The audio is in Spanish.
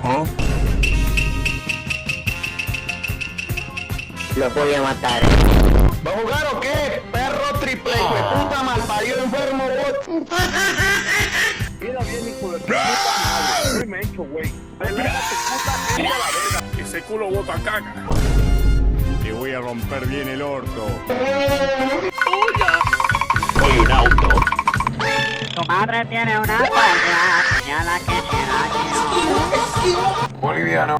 Lo voy a matar. ¿Va a jugar o qué? Perro triple, puta malparido enfermo, Mira bien, hijo de tu puta madre. Me he hecho, güey. Relájate, puta gente a la verga. Ese culo bota caca. Te voy a romper bien el orto. Soy un auto. Tu madre tiene una cuerda, señala que te la quiero. Boliviano.